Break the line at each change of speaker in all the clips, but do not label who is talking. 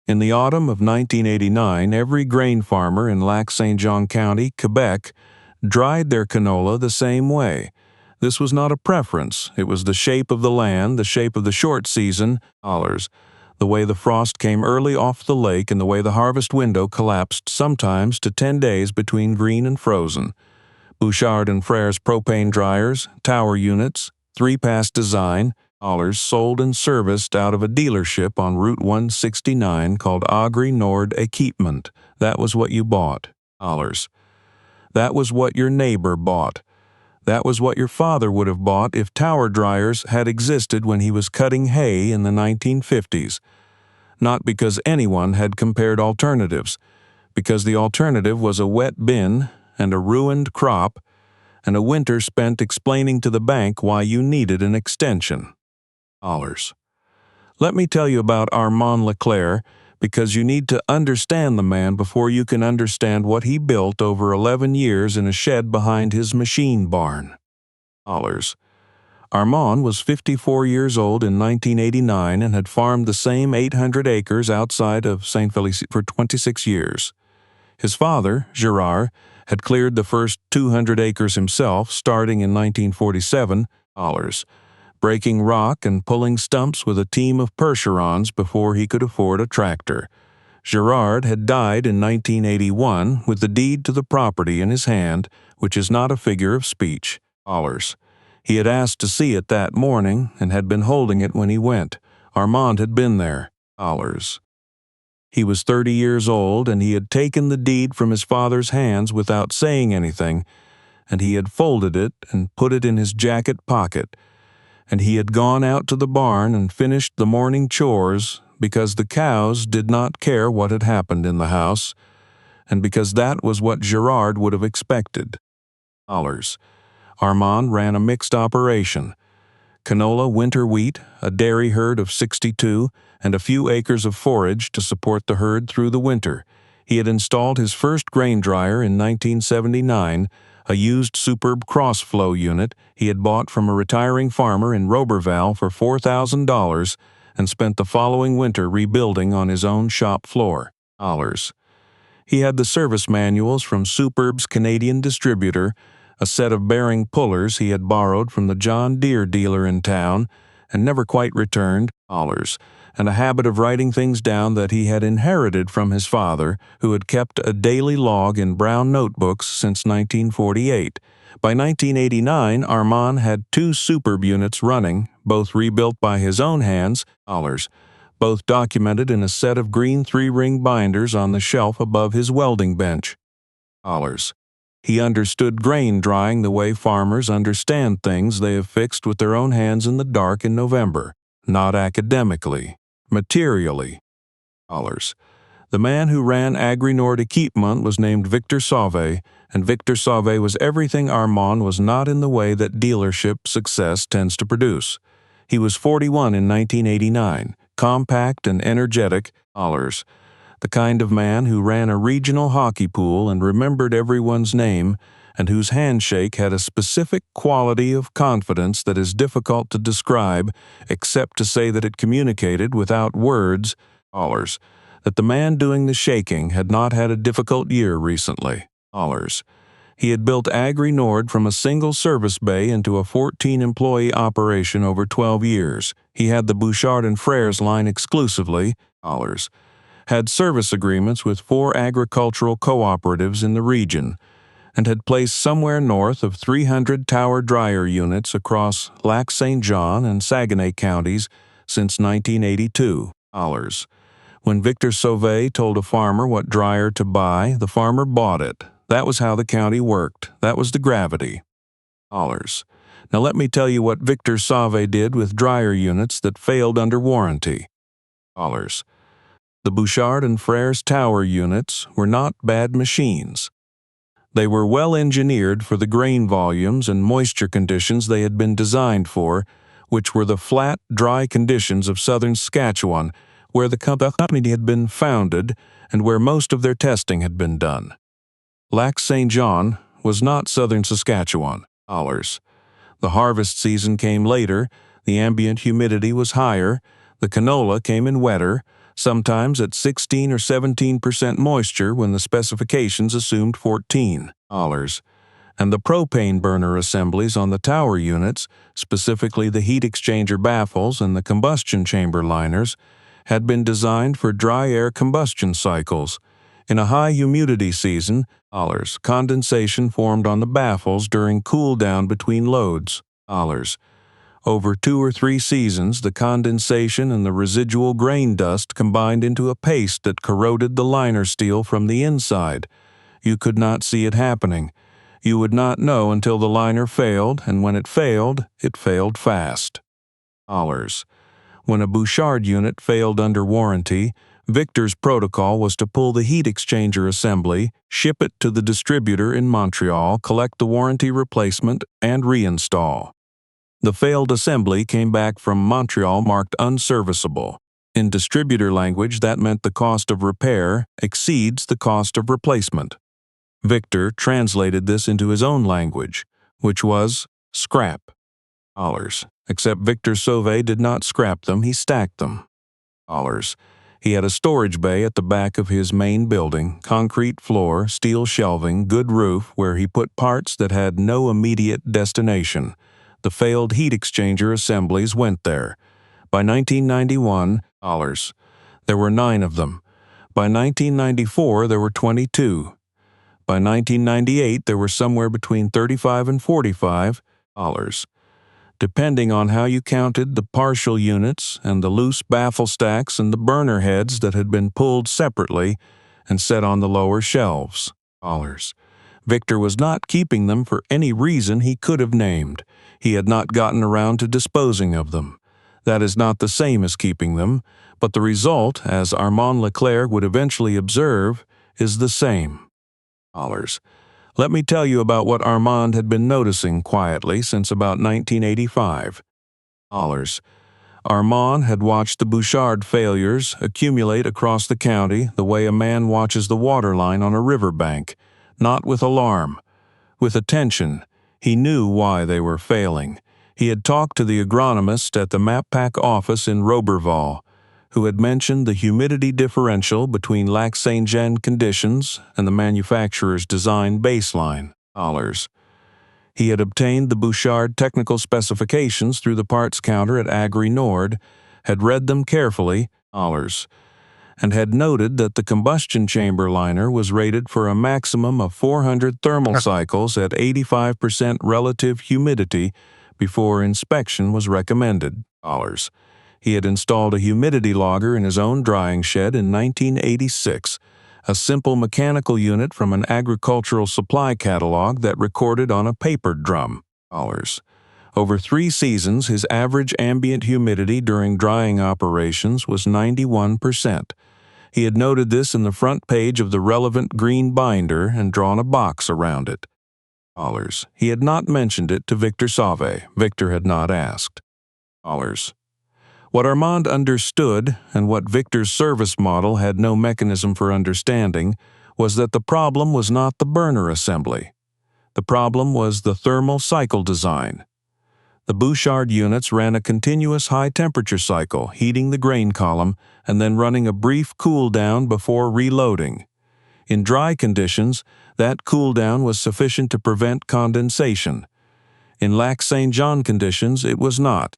In the autumn of 1989, every grain farmer in Lac-Saint-Jean County, Quebec, dried their canola the same way. This was not a preference. It was the shape of the land, the shape of the short season, the way the frost came early off the lake, and the way the harvest window collapsed sometimes to 10 days between green and frozen. Bouchard and Frere's propane dryers, tower units, 3-pass design, sold and serviced out of a dealership on Route 169 called Agri Nord Equipment. That was what you bought. That was what your neighbor bought. That was what your father would have bought if tower dryers had existed when he was cutting hay in the 1950s. Not because anyone had compared alternatives, because the alternative was a wet bin and a ruined crop and a winter spent explaining to the bank why you needed an extension. Let me tell you about Armand Leclerc, because you need to understand the man before you can understand what he built over 11 years in a shed behind his machine barn. Armand was 54 years old in 1989 and had farmed the same 800 acres outside of Saint-Félicien for 26 years. His father, Gerard, had cleared the first 200 acres himself starting in 1947, breaking rock and pulling stumps with a team of Percherons before he could afford a tractor. Gerard had died in 1981 with the deed to the property in his hand, which is not a figure of speech. He had asked to see it that morning and had been holding it when he went. Armand had been there. He was 30 years old, and he had taken the deed from his father's hands without saying anything, and he had folded it and put it in his jacket pocket, and he had gone out to the barn and finished the morning chores because the cows did not care what had happened in the house, and because that was what Gerard would have expected. Armand ran a mixed operation. Canola winter wheat, a dairy herd of 62, and a few acres of forage to support the herd through the winter. He had installed his first grain dryer in 1979, a used superb cross-flow unit he had bought from a retiring farmer in Roberval for $4,000 and spent the following winter rebuilding on his own shop floor. He had the service manuals from Superb's Canadian distributor, a set of bearing pullers he had borrowed from the John Deere dealer in town and never quite returned, and a habit of writing things down that he had inherited from his father, who had kept a daily log in brown notebooks since 1948. By 1989, Armand had 2 Superb units running, both rebuilt by his own hands, both documented in a set of green 3-ring binders on the shelf above his welding bench. He understood grain drying the way farmers understand things they have fixed with their own hands in the dark in November, not academically, materially. The man who ran Agri Nord Equipment was named Victor Sauvé, and Victor Sauvé was everything Armand was not in the way that dealership success tends to produce. He was 41 in 1989, compact and energetic, the kind of man who ran a regional hockey pool and remembered everyone's name, and whose handshake had a specific quality of confidence that is difficult to describe except to say that it communicated without words, that the man doing the shaking had not had a difficult year recently. He had built Agri Nord from a single service bay into a 14-employee operation over 12 years. He had the Bouchard and Frere's line exclusively, had service agreements with 4 agricultural cooperatives in the region, and had placed somewhere north of 300 tower dryer units across Lac-Saint-Jean and Saguenay counties since 1982. When Victor Sauvé told a farmer what dryer to buy, the farmer bought it. That was how the county worked. That was the gravity. Now let me tell you what Victor Sauvé did with dryer units that failed under warranty. The Bouchard and Frere's tower units were not bad machines. They were well engineered for the grain volumes and moisture conditions they had been designed for, which were the flat, dry conditions of southern Saskatchewan, where the company had been founded and where most of their testing had been done. Lac-Saint-Jean was not southern Saskatchewan. The harvest season came later, the ambient humidity was higher, the canola came in wetter, sometimes at 16 or 17% moisture when the specifications assumed 14 dollars. And the propane burner assemblies on the tower units, specifically the heat exchanger baffles and the combustion chamber liners, had been designed for dry air combustion cycles. In a high humidity season, condensation formed on the baffles during cool down between loads. Over 2 or 3 seasons, the condensation and the residual grain dust combined into a paste that corroded the liner steel from the inside. You could not see it happening. You would not know until the liner failed, and when it failed fast. When a Bouchard unit failed under warranty, Victor's protocol was to pull the heat exchanger assembly, ship it to the distributor in Montreal, collect the warranty replacement, and reinstall. The failed assembly came back from Montreal marked unserviceable. In distributor language, that meant the cost of repair exceeds the cost of replacement. Victor translated this into his own language, which was scrap. Except Victor Sauvé did not scrap them, he stacked them. He had a storage bay at the back of his main building, concrete floor, steel shelving, good roof, where he put parts that had no immediate destination. The failed heat exchanger assemblies went there. By 1991, there were 9 of them. By 1994, there were 22. By 1998, there were somewhere between 35 and 45, depending on how you counted the partial units and the loose baffle stacks and the burner heads that had been pulled separately and set on the lower shelves. Victor was not keeping them for any reason he could have named. He had not gotten around to disposing of them. That is not the same as keeping them, but the result, as Armand Leclerc would eventually observe, is the same. Let me tell you about what Armand had been noticing quietly since about 1985. Armand had watched the Bouchard failures accumulate across the county the way a man watches the water line on a riverbank, not with alarm, with attention. He knew why they were failing. He had talked to the agronomist at the MapPack office in Roberval, who had mentioned the humidity differential between Lac-Saint-Jean conditions and the manufacturer's design baseline. He had obtained the Bouchard technical specifications through the parts counter at Agri Nord, had read them carefully, and had noted that the combustion chamber liner was rated for a maximum of 400 thermal cycles at 85% relative humidity before inspection was recommended. He had installed a humidity logger in his own drying shed in 1986, a simple mechanical unit from an agricultural supply catalog that recorded on a paper drum. Over 3 seasons, his average ambient humidity during drying operations was 91%. He had noted this in the front page of the relevant green binder and drawn a box around it. He had not mentioned it to Victor Sauvé. Victor had not asked. What Armand understood, and what Victor's service model had no mechanism for understanding, was that the problem was not the burner assembly. The problem was the thermal cycle design. The Bouchard units ran a continuous high-temperature cycle, heating the grain column and then running a brief cool-down before reloading. In dry conditions, that cool-down was sufficient to prevent condensation. In Lac-Saint-Jean conditions, it was not.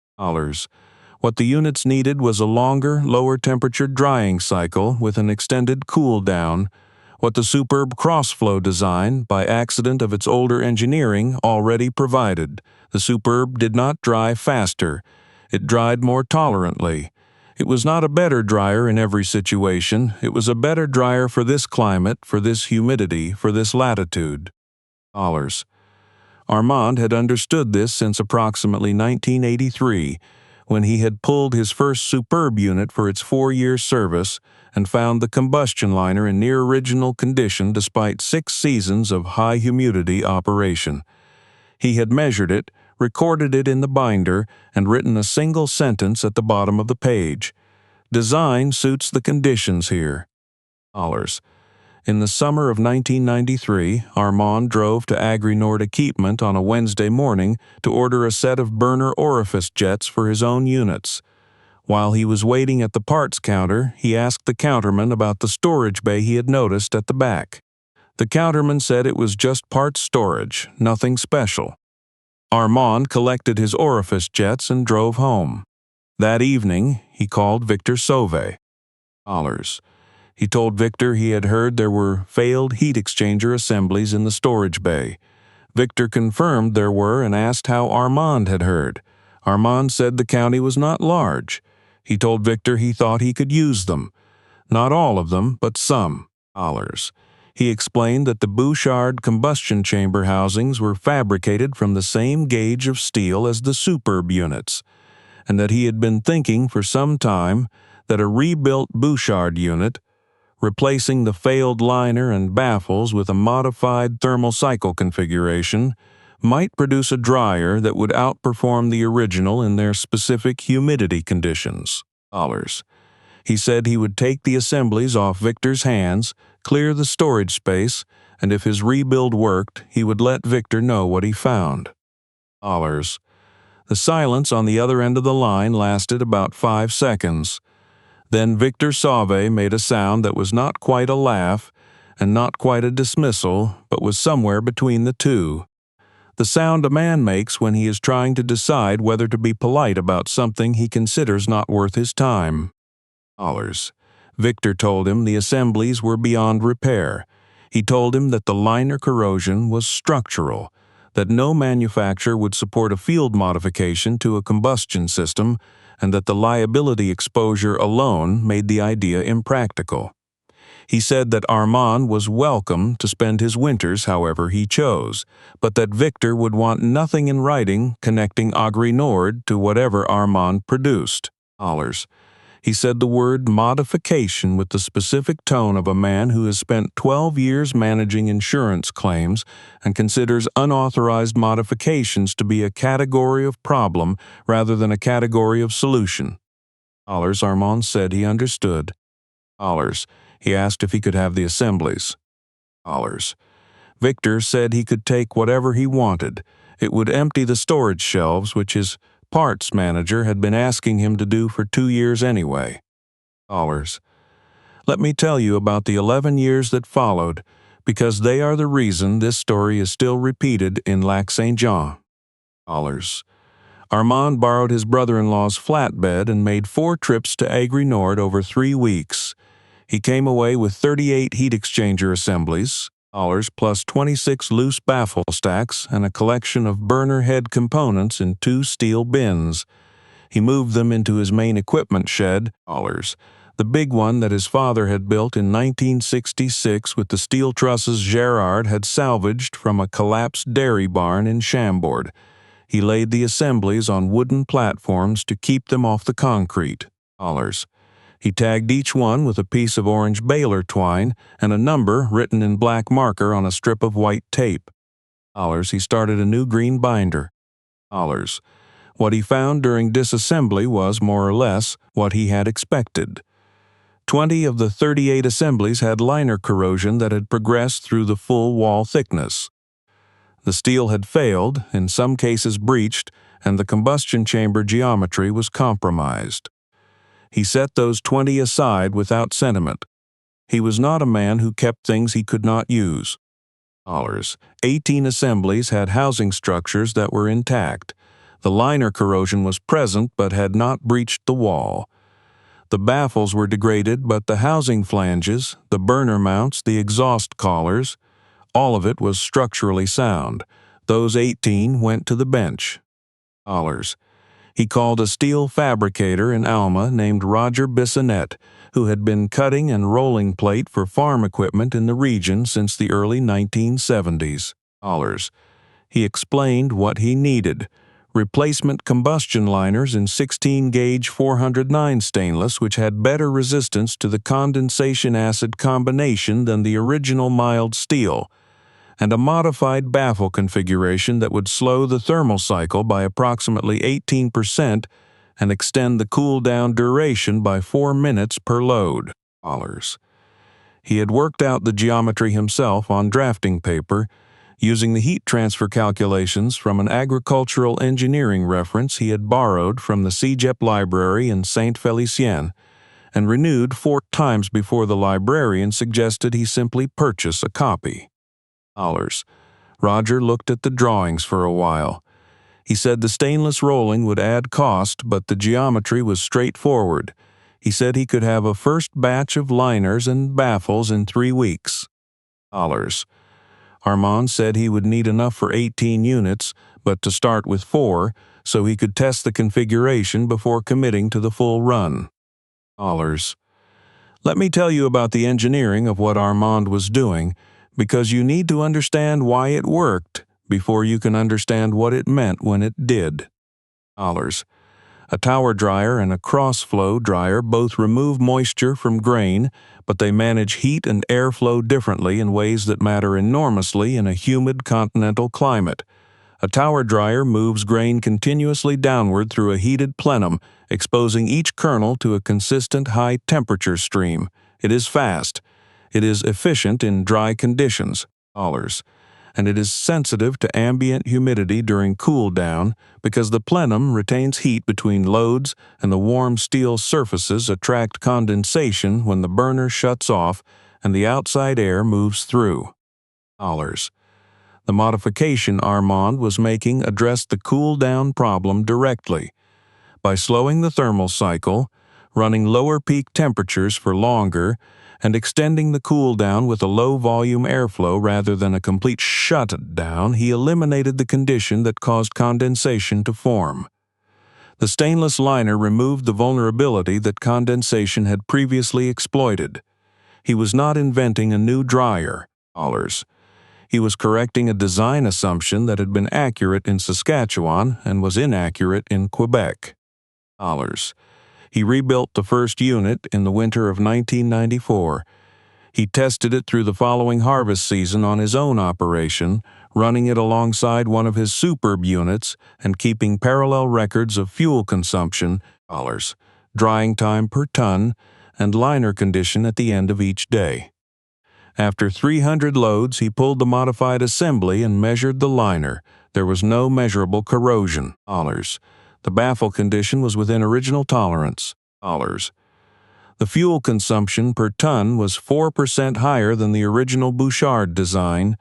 What the units needed was a longer, lower-temperature drying cycle with an extended cool-down, what the superb cross-flow design, by accident of its older engineering, already provided. The superb did not dry faster. It dried more tolerantly. It was not a better dryer in every situation. It was a better dryer for this climate, for this humidity, for this latitude. Armand had understood this since approximately 1983, when he had pulled his first superb unit for its 4-year service and found the combustion liner in near original condition despite 6 seasons of high humidity operation. He had measured it, recorded it in the binder, and written a single sentence at the bottom of the page. Design suits the conditions here. In the summer of 1993, Armand drove to Agri Nord Equipment on a Wednesday morning to order a set of burner orifice jets for his own units. While he was waiting at the parts counter, he asked the counterman about the storage bay he had noticed at the back. The counterman said it was just parts storage, nothing special. Armand collected his orifice jets and drove home. That evening, he called Victor Sauvé. He told Victor he had heard there were failed heat exchanger assemblies in the storage bay. Victor confirmed there were and asked how Armand had heard. Armand said the county was not large. He told Victor he thought he could use them. Not all of them, but some. He explained that the Bouchard combustion chamber housings were fabricated from the same gauge of steel as the Superb units, and that he had been thinking for some time that a rebuilt Bouchard unit, replacing the failed liner and baffles with a modified thermal cycle configuration, might produce a dryer that would outperform the original in their specific humidity conditions. He said he would take the assemblies off Victor's hands, clear the storage space, and if his rebuild worked, he would let Victor know what he found. The silence on the other end of the line lasted about 5 seconds. Then Victor Sauvé made a sound that was not quite a laugh and not quite a dismissal, but was somewhere between the two. The sound a man makes when he is trying to decide whether to be polite about something he considers not worth his time. Victor told him the assemblies were beyond repair. He told him that the liner corrosion was structural, that no manufacturer would support a field modification to a combustion system, and that the liability exposure alone made the idea impractical. He said that Armand was welcome to spend his winters however he chose, but that Victor would want nothing in writing connecting Agri Nord to whatever Armand produced. He said the word modification with the specific tone of a man who has spent 12 years managing insurance claims and considers unauthorized modifications to be a category of problem rather than a category of solution. Armand said he understood. He asked if he could have the assemblies. Victor said he could take whatever he wanted. It would empty the storage shelves, which his parts manager had been asking him to do for 2 years anyway. Let me tell you about the 11 years that followed, because they are the reason this story is still repeated in Lac-Saint-Jean. Armand borrowed his brother-in-law's flatbed and made 4 trips to Agri Nord over 3 weeks. He came away with 38 heat exchanger assemblies, plus 26 loose baffle stacks and a collection of burner head components in 2 steel bins. He moved them into his main equipment shed, the big one that his father had built in 1966 with the steel trusses Gerard had salvaged from a collapsed dairy barn in Chambord. He laid the assemblies on wooden platforms to keep them off the concrete. He tagged each one with a piece of orange baler twine and a number written in black marker on a strip of white tape. He started a new green binder. What he found during disassembly was, more or less, what he had expected. 20 of the 38 assemblies had liner corrosion that had progressed through the full wall thickness. The steel had failed, in some cases breached, and the combustion chamber geometry was compromised. He set those 20 aside without sentiment. He was not a man who kept things he could not use. 18 assemblies had housing structures that were intact. The liner corrosion was present but had not breached the wall. The baffles were degraded, but the housing flanges, the burner mounts, the exhaust collars, all of it was structurally sound. Those 18 went to the bench. He called a steel fabricator in Alma named Roger Bissonnette, who had been cutting and rolling plate for farm equipment in the region since the early 1970s. He explained what he needed: replacement combustion liners in 16-gauge 409 stainless, which had better resistance to the condensation acid combination than the original mild steel, and a modified baffle configuration that would slow the thermal cycle by approximately 18% and extend the cool-down duration by 4 minutes per load. He had worked out the geometry himself on drafting paper, Using the heat transfer calculations from an agricultural engineering reference he had borrowed from the CEGEP library in Saint-Félicien, and renewed 4 times before the librarian suggested he simply purchase a copy. Roger looked at the drawings for a while. He said the stainless rolling would add cost, but the geometry was straightforward. He said he could have a first batch of liners and baffles in 3 weeks. Armand said he would need enough for 18 units, but to start with 4, so he could test the configuration before committing to the full run. Let me tell you about the engineering of what Armand was doing, because you need to understand why it worked before you can understand what it meant when it did. A tower dryer and a cross-flow dryer both remove moisture from grain, but they manage heat and airflow differently in ways that matter enormously in a humid continental climate. A tower dryer moves grain continuously downward through a heated plenum, exposing each kernel to a consistent high-temperature stream. It is fast. It is efficient in dry conditions, and it is sensitive to ambient humidity during cool down because the plenum retains heat between loads and the warm steel surfaces attract condensation when the burner shuts off and the outside air moves through. The modification Armand was making addressed the cool-down problem directly. By slowing the thermal cycle, running lower peak temperatures for longer, and extending the cool-down with a low-volume airflow rather than a complete shut-down, he eliminated the condition that caused condensation to form. The stainless liner removed the vulnerability that condensation had previously exploited. He was not inventing a new dryer. He was correcting a design assumption that had been accurate in Saskatchewan and was inaccurate in Quebec. He rebuilt the first unit in the winter of 1994. He tested it through the following harvest season on his own operation, running it alongside one of his superb units and keeping parallel records of fuel consumption, drying time per ton, and liner condition at the end of each day. After 300 loads, he pulled the modified assembly and measured the liner. There was no measurable corrosion. The baffle condition was within original tolerance. The fuel consumption per ton was 4% higher than the original Bouchard design.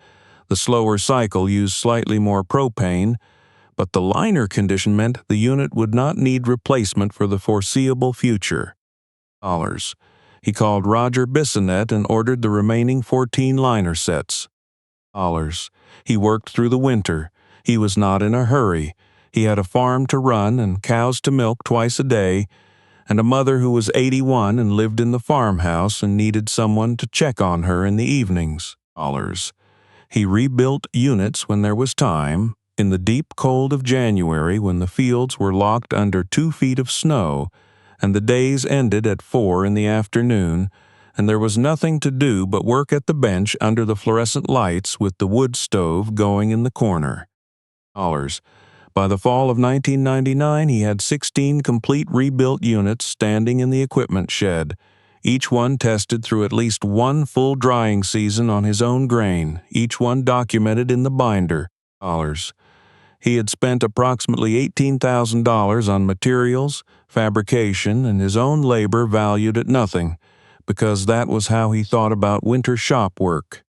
The slower cycle used slightly more propane, but the liner condition meant the unit would not need replacement for the foreseeable future. He called Roger Bissonnette and ordered the remaining 14 liner sets. He worked through the winter. He was not in a hurry. He had a farm to run and cows to milk twice a day, and a mother who was 81 and lived in the farmhouse and needed someone to check on her in the evenings. He rebuilt units when there was time, in the deep cold of January when the fields were locked under 2 feet of snow, and the days ended at 4 in the afternoon, and there was nothing to do but work at the bench under the fluorescent lights with the wood stove going in the corner. By the fall of 1999, he had 16 complete rebuilt units standing in the equipment shed, each one tested through at least 1 full drying season on his own grain, each one documented in the binder. He had spent approximately $18,000 on materials, fabrication, and his own labor valued at nothing, because that was how he thought about winter shop work.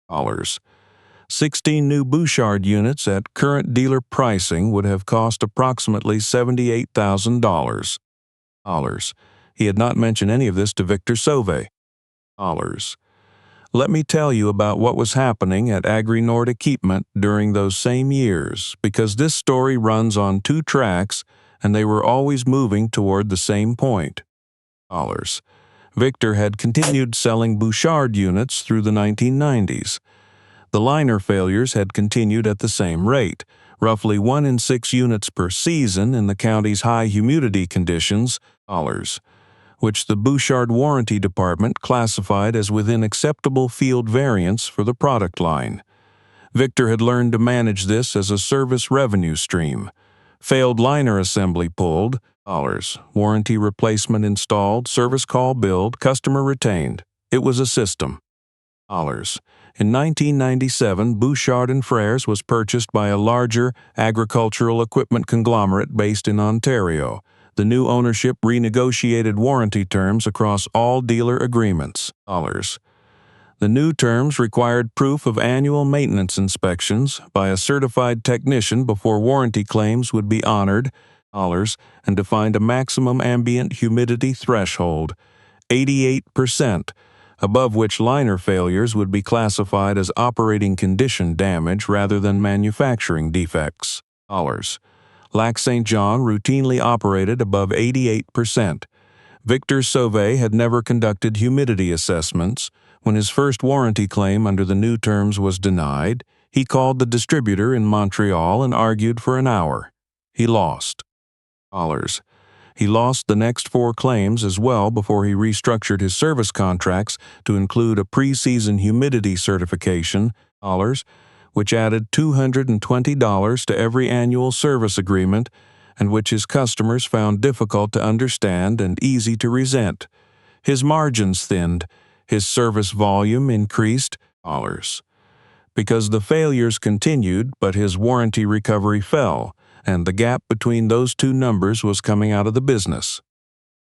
16 new Bouchard units at current dealer pricing would have cost approximately $78,000. He had not mentioned any of this to Victor Sauvé. Let me tell you about what was happening at Agri-Nord Equipment during those same years, because this story runs on 2 tracks and they were always moving toward the same point. Victor had continued selling Bouchard units through the 1990s. The liner failures had continued at the same rate, roughly 1 in 6 units per season in the county's high humidity conditions, which the Bouchard Warranty Department classified as within acceptable field variance for the product line. Victor had learned to manage this as a service revenue stream. Failed liner assembly pulled, warranty replacement installed, service call billed, customer retained. It was a system. In 1997, Bouchard and Frères was purchased by a larger agricultural equipment conglomerate based in Ontario. The new ownership renegotiated warranty terms across all dealer agreements. The new terms required proof of annual maintenance inspections by a certified technician before warranty claims would be honored, and defined a maximum ambient humidity threshold, 88%, above which liner failures would be classified as operating condition damage rather than manufacturing defects. Lac-Saint-Jean routinely operated above 88%. Victor Sauvé had never conducted humidity assessments. When his first warranty claim under the new terms was denied, he called the distributor in Montreal and argued for an hour. He lost. He lost the next 4 claims as well before he restructured his service contracts to include a pre-season humidity certification, which added $220 to every annual service agreement, and which his customers found difficult to understand and easy to resent. His margins thinned, his service volume increased, because the failures continued, but his warranty recovery fell, and the gap between those two numbers was coming out of the business.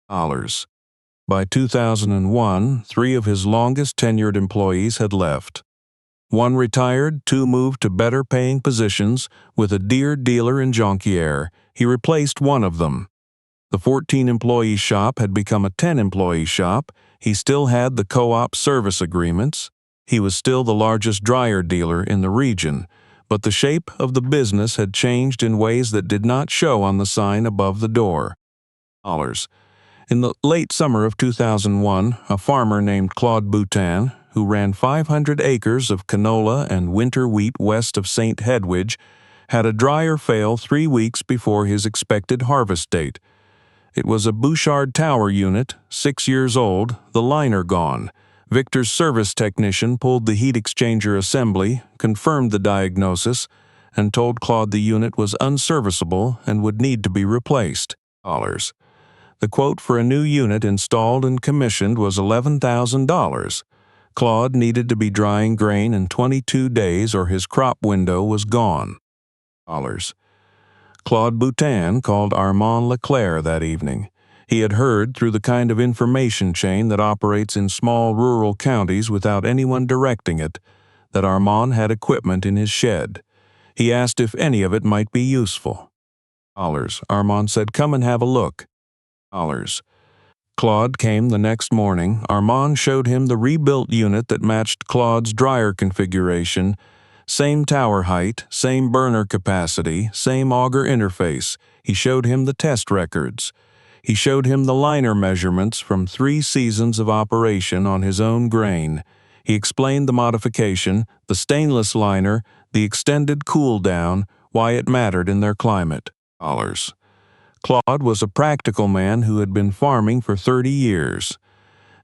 By 2001, 3 of his longest-tenured employees had left. 1 retired, 2 moved to better-paying positions. With a dear dealer in Jonquière, he replaced one of them. The 14-employee shop had become a 10-employee shop. He still had the co-op service agreements. He was still the largest dryer dealer in the region, but the shape of the business had changed in ways that did not show on the sign above the door. In the late summer of 2001, a farmer named Claude Boutin, who ran 500 acres of canola and winter wheat west of St. Hedwige, had a dryer fail 3 weeks before his expected harvest date. It was a Bouchard Tower unit, 6 years old, the liner gone. Victor's service technician pulled the heat exchanger assembly, confirmed the diagnosis, and told Claude the unit was unserviceable and would need to be replaced. The quote for a new unit installed and commissioned was $11,000. Claude needed to be drying grain in 22 days or his crop window was gone. Claude Boutin called Armand Leclerc that evening. He had heard through the kind of information chain that operates in small rural counties without anyone directing it, that Armand had equipment in his shed. He asked if any of it might be useful. Armand said, "Come and have a look." Claude came the next morning. Armand showed him the rebuilt unit that matched Claude's dryer configuration, same tower height, same burner capacity, same auger interface. He showed him the test records. He showed him the liner measurements from 3 seasons of operation on his own grain. He explained the modification, the stainless liner, the extended cool down, why it mattered in their climate. Claude was a practical man who had been farming for 30 years,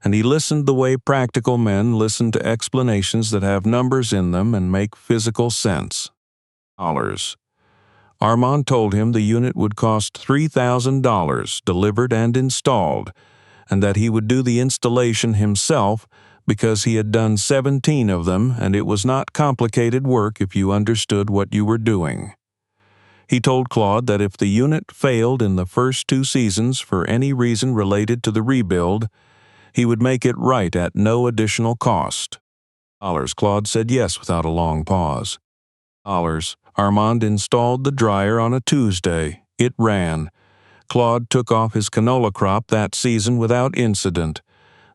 and he listened the way practical men listen to explanations that have numbers in them and make physical sense. Armand told him the unit would cost $3,000 delivered and installed, and that he would do the installation himself because he had done 17 of them and it was not complicated work if you understood what you were doing. He told Claude that if the unit failed in the first 2 seasons for any reason related to the rebuild, he would make it right at no additional cost. Claude said yes without a long pause. Armand installed the dryer on a Tuesday. It ran. Claude took off his canola crop that season without incident.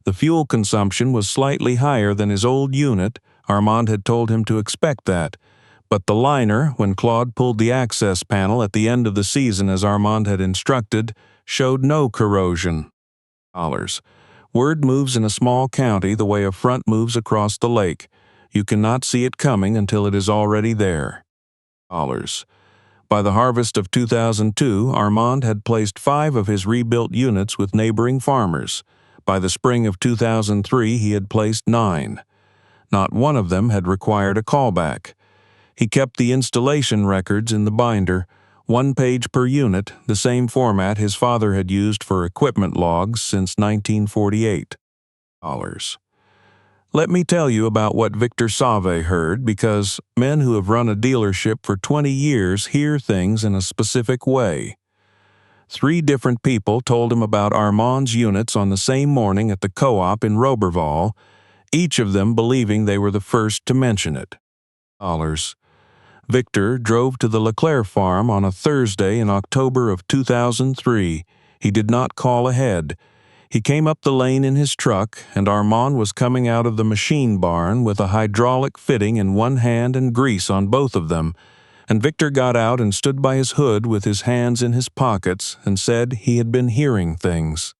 The fuel consumption was slightly higher than his old unit. Armand had told him to expect that. But the liner, when Claude pulled the access panel at the end of the season as Armand had instructed, showed no corrosion. Word moves in a small county the way a front moves across the lake. You cannot see it coming until it is already there. By the harvest of 2002, Armand had placed 5 of his rebuilt units with neighboring farmers. By the spring of 2003, he had placed 9. Not one of them had required a callback. He kept the installation records in the binder, 1 page per unit, the same format his father had used for equipment logs since 1948. Let me tell you about what Victor Sauve heard, because men who have run a dealership for 20 years hear things in a specific way. 3 different people told him about Armand's units on the same morning at the co-op in Roberval, each of them believing they were the first to mention it. Victor drove to the Leclerc farm on a Thursday in October of 2003. He did not call ahead. He came up the lane in his truck, and Armand was coming out of the machine barn with a hydraulic fitting in one hand and grease on both of them, and Victor got out and stood by his hood with his hands in his pockets and said he had been hearing things.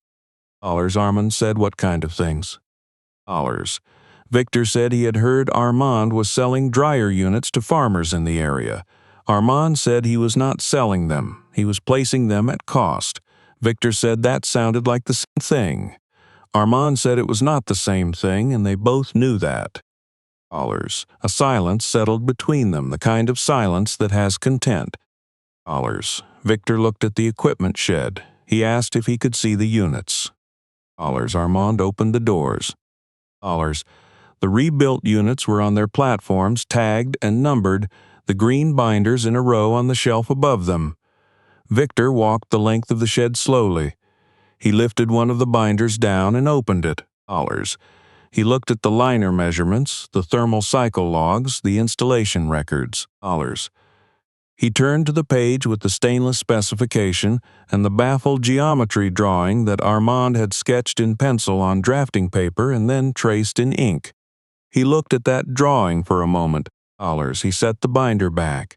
Armand said, "What kind of things?" Victor said he had heard Armand was selling dryer units to farmers in the area. Armand said he was not selling them. He was placing them at cost. Victor said that sounded like the same thing. Armand said it was not the same thing, and they both knew that. A silence settled between them, the kind of silence that has content. Victor looked at the equipment shed. He asked if he could see the units. Armand opened the doors. The rebuilt units were on their platforms, tagged and numbered, the green binders in a row on the shelf above them. Victor walked the length of the shed slowly. He lifted one of the binders down and opened it. He looked at the liner measurements, the thermal cycle logs, the installation records. He turned to the page with the stainless specification and the baffled geometry drawing that Armand had sketched in pencil on drafting paper and then traced in ink. He looked at that drawing for a moment. He set the binder back.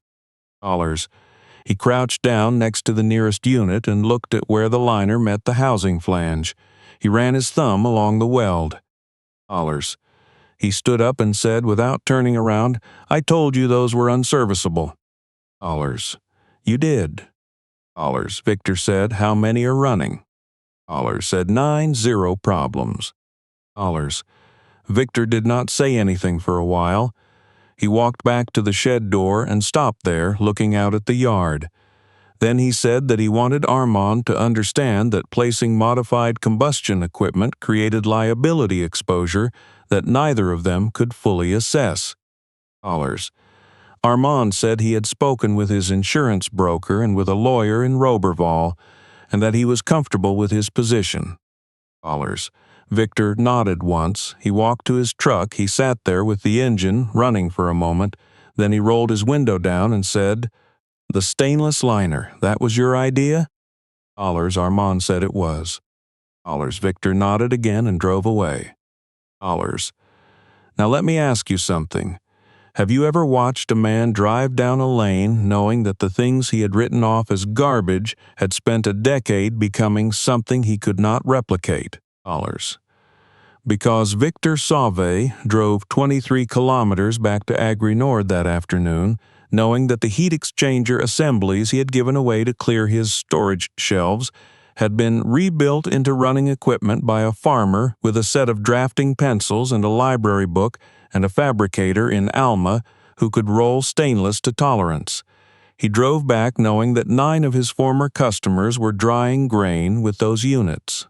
He crouched down next to the nearest unit and looked at where the liner met the housing flange. He ran his thumb along the weld. He stood up and said without turning around, "I told you those were unserviceable." "You did." Victor said, "How many are running?" Said 9, 0 problems. Victor did not say anything for a while. He walked back to the shed door and stopped there, looking out at the yard. Then he said that he wanted Armand to understand that placing modified combustion equipment created liability exposure that neither of them could fully assess. Armand said he had spoken with his insurance broker and with a lawyer in Roberval, and that he was comfortable with his position. Victor nodded once. He walked to his truck. He sat there with the engine running for a moment. Then he rolled his window down and said, "The stainless liner, that was your idea?" Armand said it was. Victor nodded again and drove away. Now let me ask you something. Have you ever watched a man drive down a lane knowing that the things he had written off as garbage had spent a decade becoming something he could not replicate? Because Victor Sauve drove 23 kilometers back to Agri Nord that afternoon, knowing that the heat exchanger assemblies he had given away to clear his storage shelves had been rebuilt into running equipment by a farmer with a set of drafting pencils and a library book and a fabricator in Alma who could roll stainless to tolerance. He drove back knowing that 9 of his former customers were drying grain with those units.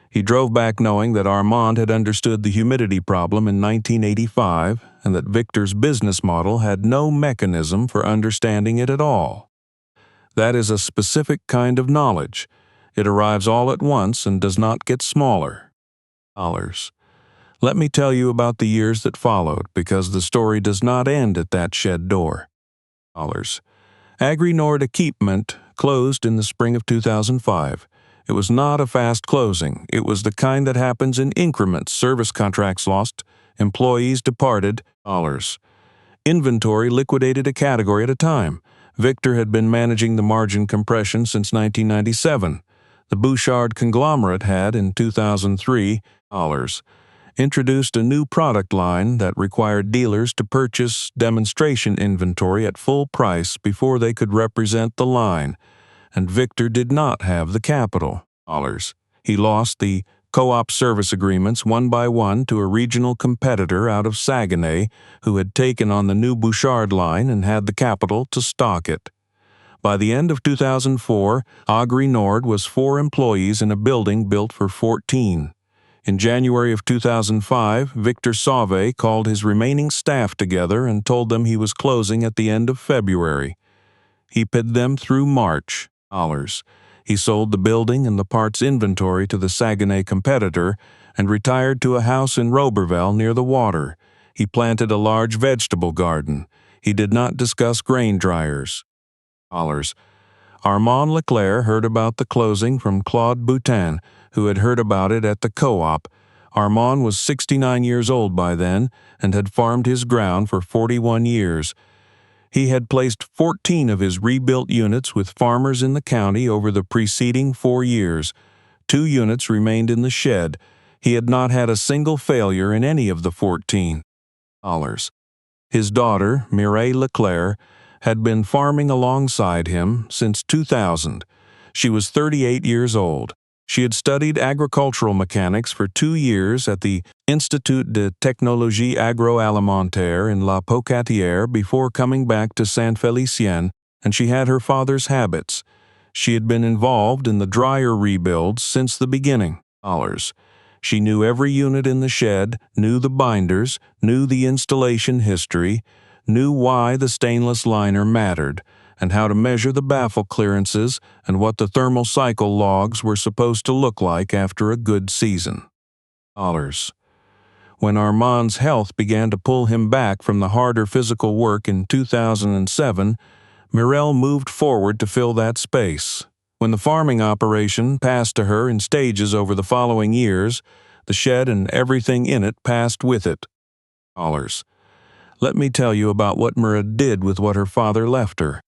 He drove back knowing that Armand had understood the humidity problem in 1985 and that Victor's business model had no mechanism for understanding it at all. That is a specific kind of knowledge. It arrives all at once and does not get smaller. Let me tell you about the years that followed, because the story does not end at that shed door. Agri Nord Equipment closed in the spring of 2005. It was not a fast closing. It was the kind that happens in increments. Service contracts lost, employees departed, inventory liquidated a category at a time. Victor had been managing the margin compression since 1997. The Bouchard conglomerate had, in 2003, introduced a new product line that required dealers to purchase demonstration inventory at full price before they could represent the line, and Victor did not have the capital. He lost the co-op service agreements one by one to a regional competitor out of Saguenay who had taken on the new Bouchard line and had the capital to stock it. By the end of 2004, Agri Nord was 4 employees in a building built for 14. In January of 2005, Victor Sauve called his remaining staff together and told them he was closing at the end of February. He paid them through March. He sold the building and the parts inventory to the Saguenay competitor and retired to a house in Roberval near the water. He planted a large vegetable garden. He did not discuss grain dryers. Armand Leclerc heard about the closing from Claude Boutin, who had heard about it at the co-op. Armand was 69 years old by then and had farmed his ground for 41 years. He had placed 14 of his rebuilt units with farmers in the county over the preceding 4 years. 2 units remained in the shed. He had not had a single failure in any of the 14. His daughter, Mireille Leclerc, had been farming alongside him since 2000. She was 38 years old. She had studied agricultural mechanics for 2 years at the Institut de Technologie Agroalimentaire in La Pocatière before coming back to Saint-Félicien, and she had her father's habits. She had been involved in the dryer rebuilds since the beginning. She knew every unit in the shed, knew the binders, knew the installation history, knew why the stainless liner mattered, and how to measure the baffle clearances and what the thermal cycle logs were supposed to look like after a good season. When Armand's health began to pull him back from the harder physical work in 2007, Mireille moved forward to fill that space. When the farming operation passed to her in stages over the following years, the shed and everything in it passed with it. Let me tell you about what Mireille did with what her father left her.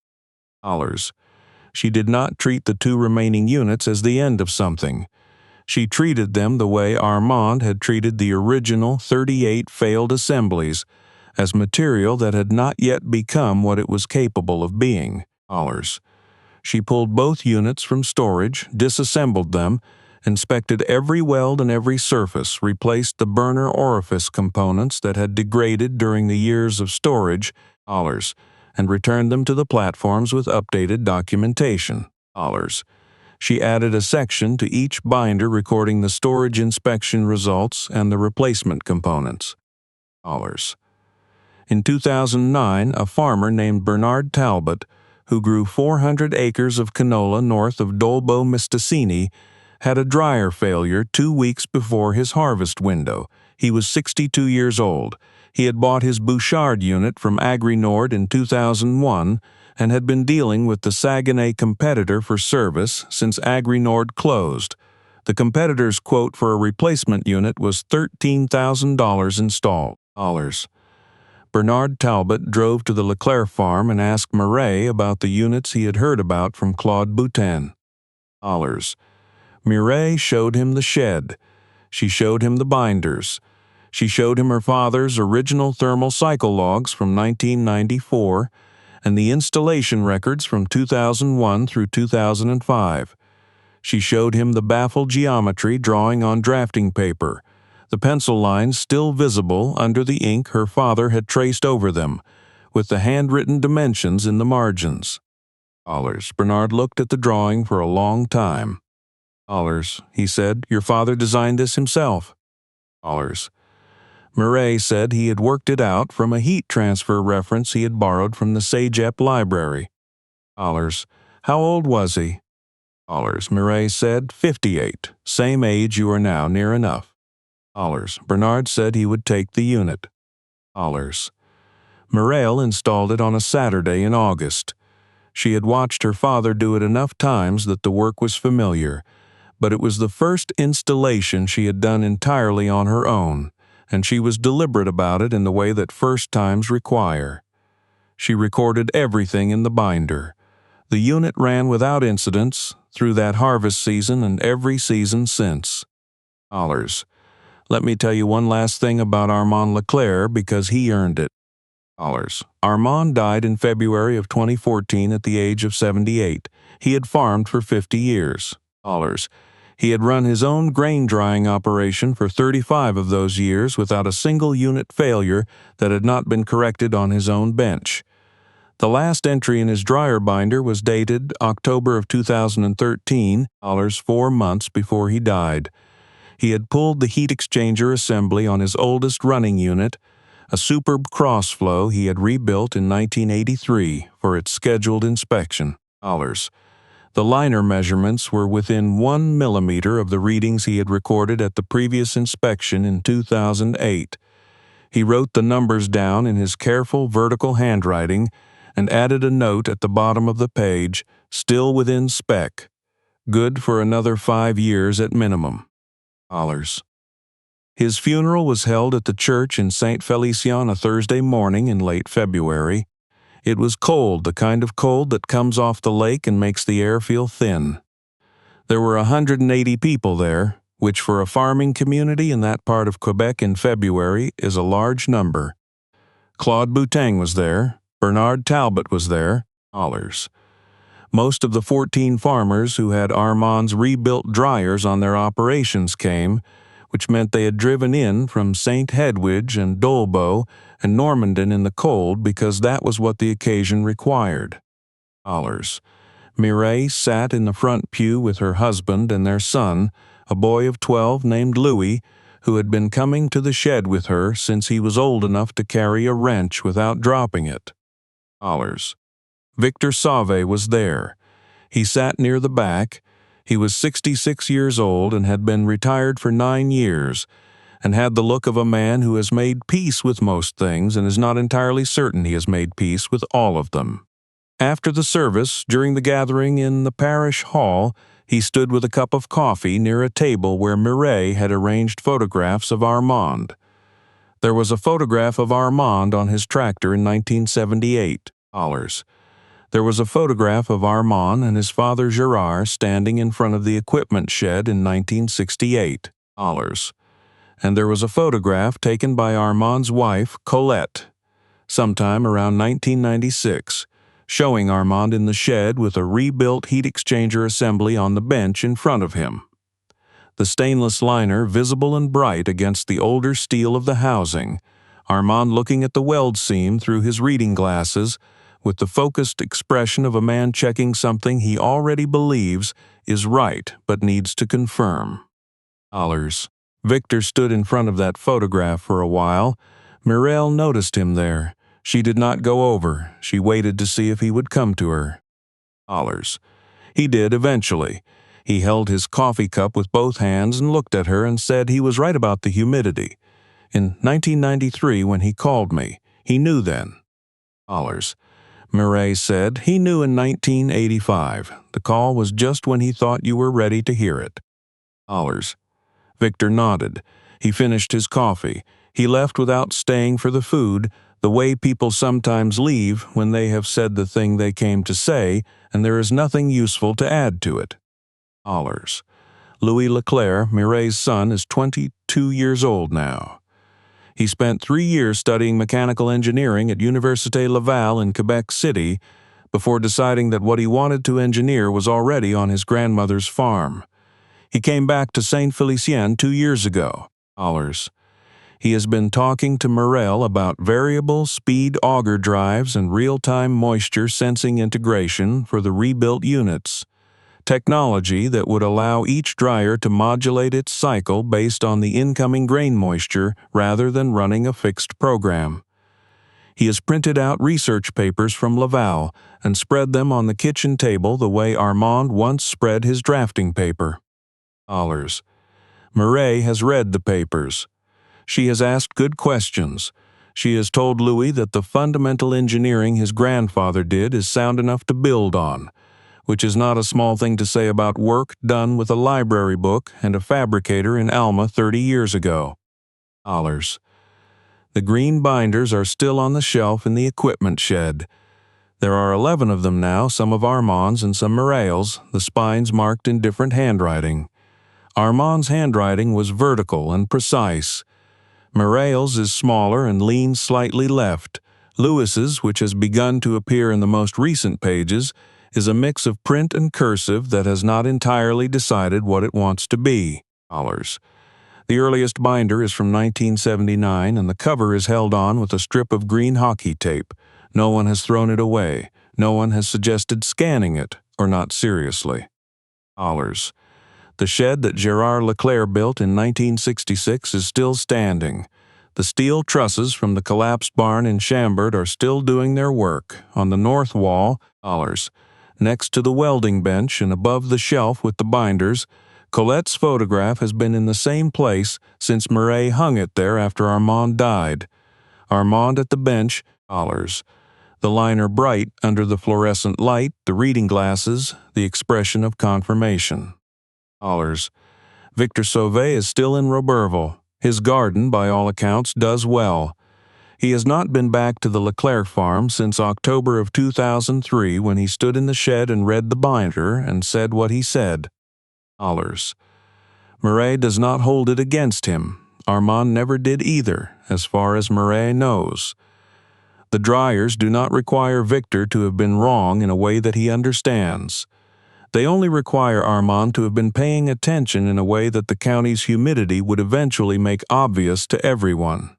She did not treat the 2 remaining units as the end of something. She treated them the way Armand had treated the original 38 failed assemblies, as material that had not yet become what it was capable of being. She pulled both units from storage, disassembled them, inspected every weld and every surface, replaced the burner orifice components that had degraded during the years of storage, and returned them to the platforms with updated documentation. She added a section to each binder recording the storage inspection results and the replacement components. In 2009, a farmer named Bernard Talbot, who grew 400 acres of canola north of Dolbeau Mistassini, had a dryer failure 2 weeks before his harvest window. He was 62 years old. He had bought his Bouchard unit from Agri-Nord in 2001 and had been dealing with the Saguenay competitor for service since Agri-Nord closed. The competitor's quote for a replacement unit was $13,000 installed. Bernard Talbot drove to the Leclerc farm and asked Mireille about the units he had heard about from Claude Boutin. Mireille showed him the shed. She showed him the binders. She showed him her father's original thermal cycle logs from 1994 and the installation records from 2001 through 2005. She showed him the baffle geometry drawing on drafting paper, the pencil lines still visible under the ink her father had traced over them, with the handwritten dimensions in the margins. Bernard looked at the drawing for a long time. He said, "Your father designed this himself." Mireille said he had worked it out from a heat transfer reference he had borrowed from the Sagep library. How old was he? Mireille said, 58, same age you are now, near enough. Bernard said he would take the unit. Mireille installed it on a Saturday in August. She had watched her father do it enough times that the work was familiar, but it was the first installation she had done entirely on her own, and she was deliberate about it in the way that first times require. She recorded everything in the binder. The unit ran without incidents through that harvest season and every season since. Let me tell you one last thing about Armand Leclerc because he earned it. Armand died in February of 2014 at the age of 78. He had farmed for 50 years. He had run his own grain drying operation for 35 of those years without a single unit failure that had not been corrected on his own bench. The last entry in his dryer binder was dated October of 2013, 4 months before he died. He had pulled the heat exchanger assembly on his oldest running unit, a superb cross flow he had rebuilt in 1983 for its scheduled inspection. The liner measurements were within 1 millimeter of the readings he had recorded at the previous inspection in 2008. He wrote the numbers down in his careful vertical handwriting and added a note at the bottom of the page, still within spec, good for another 5 years at minimum. His funeral was held at the church in Saint-Félicien on a Thursday morning in late February. It was cold, the kind of cold that comes off the lake and makes the air feel thin. There were 180 people there, which for a farming community in that part of Quebec in February is a large number. Claude Boutang was there. Bernard Talbot was there. Most of the 14 farmers who had Armand's rebuilt dryers on their operations came, which meant they had driven in from St. Hedwige and Dolbeau and Normandin in the cold because that was what the occasion required. Mireille sat in the front pew with her husband and their son, a boy of 12 named Louis, who had been coming to the shed with her since he was old enough to carry a wrench without dropping it. Victor Sauvé was there. He sat near the back. He was 66 years old and had been retired for 9 years, and had the look of a man who has made peace with most things and is not entirely certain he has made peace with all of them. After the service, during the gathering in the parish hall, he stood with a cup of coffee near a table where Mireille had arranged photographs of Armand. There was a photograph of Armand on his tractor in 1978. There was a photograph of Armand and his father Gerard standing in front of the equipment shed in 1968. And there was a photograph taken by Armand's wife, Colette, sometime around 1996, showing Armand in the shed with a rebuilt heat exchanger assembly on the bench in front of him. The stainless liner visible and bright against the older steel of the housing, Armand looking at the weld seam through his reading glasses with the focused expression of a man checking something he already believes is right but needs to confirm. Victor stood in front of that photograph for a while. Mireille noticed him there. She did not go over. She waited to see if he would come to her. He did eventually. He held his coffee cup with both hands and looked at her and said he was right about the humidity. In 1993, when he called me, he knew then. Mireille said he knew in 1985. The call was just when he thought you were ready to hear it. Victor nodded. He finished his coffee. He left without staying for the food, the way people sometimes leave when they have said the thing they came to say and there is nothing useful to add to it. Louis Leclerc, Mireille's son, is 22 years old now. He spent 3 years studying mechanical engineering at Université Laval in Quebec City before deciding that what he wanted to engineer was already on his grandmother's farm. He came back to Saint-Félicien 2 years ago. He has been talking to Mireille about variable speed auger drives and real-time moisture sensing integration for the rebuilt units, technology that would allow each dryer to modulate its cycle based on the incoming grain moisture rather than running a fixed program. He has printed out research papers from Laval and spread them on the kitchen table the way Armand once spread his drafting paper. Mireille has read the papers. She has asked good questions. She has told Louis that the fundamental engineering his grandfather did is sound enough to build on, which is not a small thing to say about work done with a library book and a fabricator in Alma 30 years ago. The green binders are still on the shelf in the equipment shed. There are 11 of them now, some of Armand's and some Mireille's, the spines marked in different handwriting. Armand's handwriting was vertical and precise. Mireille's is smaller and leans slightly left. Louis's, which has begun to appear in the most recent pages, is a mix of print and cursive that has not entirely decided what it wants to be. The earliest binder is from 1979, and the cover is held on with a strip of green hockey tape. No one has thrown it away. No one has suggested scanning it, or not seriously. The shed that Gérard Leclerc built in 1966 is still standing. The steel trusses from the collapsed barn in Chambord are still doing their work. On the north wall, next to the welding bench and above the shelf with the binders, Colette's photograph has been in the same place since Mireille hung it there after Armand died. Armand at the bench, the liner bright under the fluorescent light, the reading glasses, the expression of confirmation. Victor Sauvé is still in Roberval. His garden, by all accounts, does well. He has not been back to the Leclerc farm since October of 2003 when he stood in the shed and read the binder and said what he said. Mireille does not hold it against him. Armand never did either, as far as Mireille knows. The dryers do not require Victor to have been wrong in a way that he understands. They only require Armand to have been paying attention in a way that the county's humidity would eventually make obvious to everyone.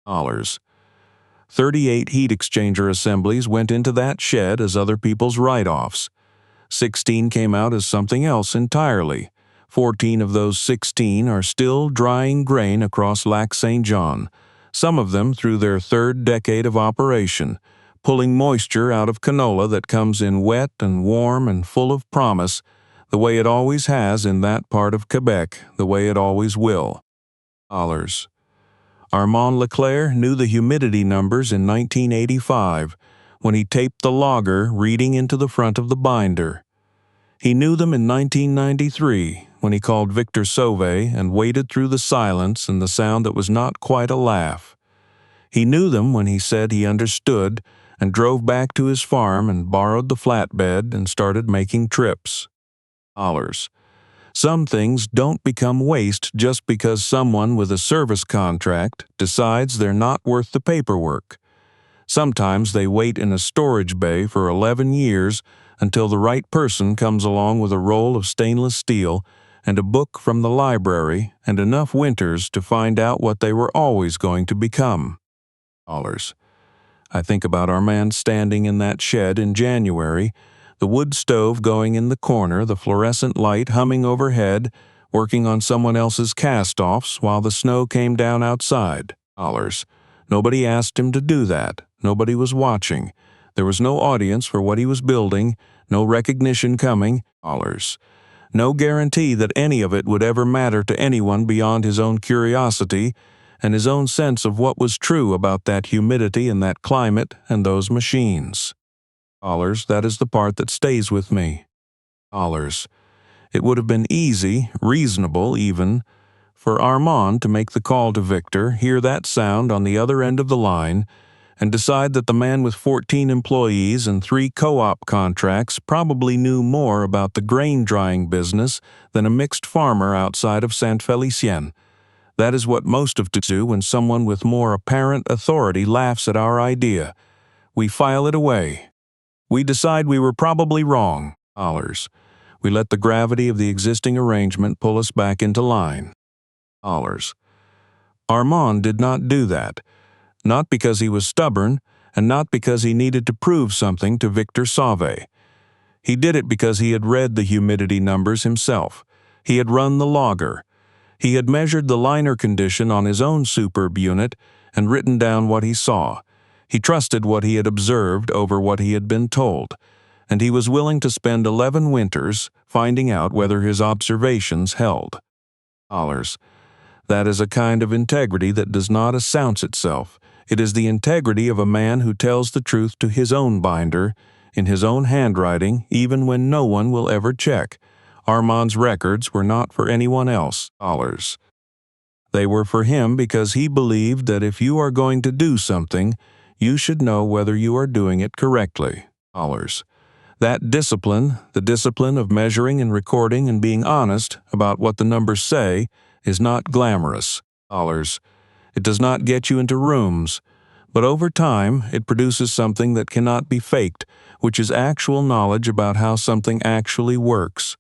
38 heat exchanger assemblies went into that shed as other people's write-offs. 16 came out as something else entirely. 14 of those 16 are still drying grain across Lac-Saint-Jean, some of them through their third decade of operation, pulling moisture out of canola that comes in wet and warm and full of promise, the way it always has in that part of Quebec, the way it always will. Armand Leclerc knew the humidity numbers in 1985, when he taped the logger reading into the front of the binder. He knew them in 1993, when he called Victor Sauvé and waded through the silence and the sound that was not quite a laugh. He knew them when he said he understood and drove back to his farm and borrowed the flatbed and started making trips. Some things don't become waste just because someone with a service contract decides they're not worth the paperwork. Sometimes they wait in a storage bay for 11 years until the right person comes along with a roll of stainless steel and a book from the library and enough winters to find out what they were always going to become. I think about Armand standing in that shed in January, the wood stove going in the corner, the fluorescent light humming overhead, working on someone else's cast-offs while the snow came down outside. Nobody asked him to do that. Nobody was watching. There was no audience for what he was building, no recognition coming. No guarantee that any of it would ever matter to anyone beyond his own curiosity and his own sense of what was true about that humidity and that climate and those machines. That is the part that stays with me. It would have been easy, reasonable even, for Armand to make the call to Victor, hear that sound on the other end of the line, and decide that the man with 14 employees and 3 co-op contracts probably knew more about the grain drying business than a mixed farmer outside of Saint-Félicien. That is what most of us do when someone with more apparent authority laughs at our idea. We file it away. We decide we were probably wrong. We let the gravity of the existing arrangement pull us back into line. Armand did not do that, not because he was stubborn and not because he needed to prove something to Victor Sauvé. He did it because he had read the humidity numbers himself. He had run the logger. He had measured the liner condition on his own superb unit and written down what he saw. He trusted what he had observed over what he had been told, and he was willing to spend 11 winters finding out whether his observations held. That is a kind of integrity that does not announce itself. It is the integrity of a man who tells the truth to his own binder, in his own handwriting, even when no one will ever check. Armand's records were not for anyone else. They were for him because he believed that if you are going to do something, you should know whether you are doing it correctly. That discipline, the discipline of measuring and recording and being honest about what the numbers say, is not glamorous. It does not get you into rooms, but over time it produces something that cannot be faked, which is actual knowledge about how something actually works.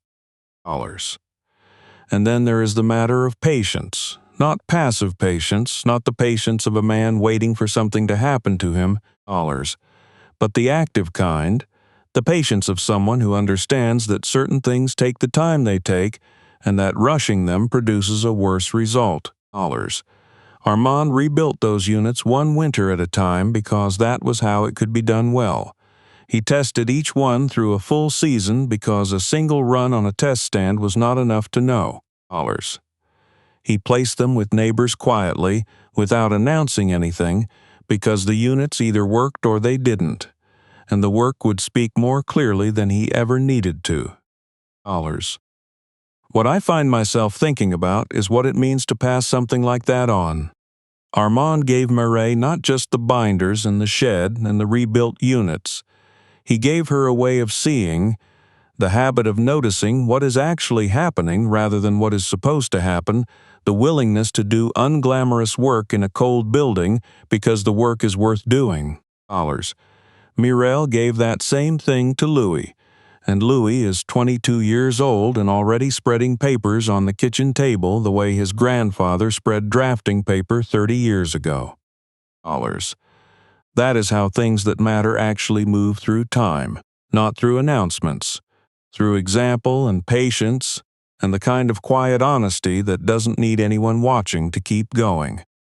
And then there is the matter of patience, not passive patience, not the patience of a man waiting for something to happen to him, but the active kind, the patience of someone who understands that certain things take the time they take, and that rushing them produces a worse result. Armand rebuilt those units one winter at a time because that was how it could be done well. He tested each one through a full season because a single run on a test stand was not enough to know. He placed them with neighbors quietly, without announcing anything, because the units either worked or they didn't, and the work would speak more clearly than he ever needed to. What I find myself thinking about is what it means to pass something like that on. Armand gave Mireille not just the binders and the shed and the rebuilt units. He gave her a way of seeing, the habit of noticing what is actually happening rather than what is supposed to happen, the willingness to do unglamorous work in a cold building because the work is worth doing. Mireille gave that same thing to Louis, and Louis is 22 years old and already spreading papers on the kitchen table the way his grandfather spread drafting paper 30 years ago. That is how things that matter actually move through time, not through announcements, through example and patience, and the kind of quiet honesty that doesn't need anyone watching to keep going.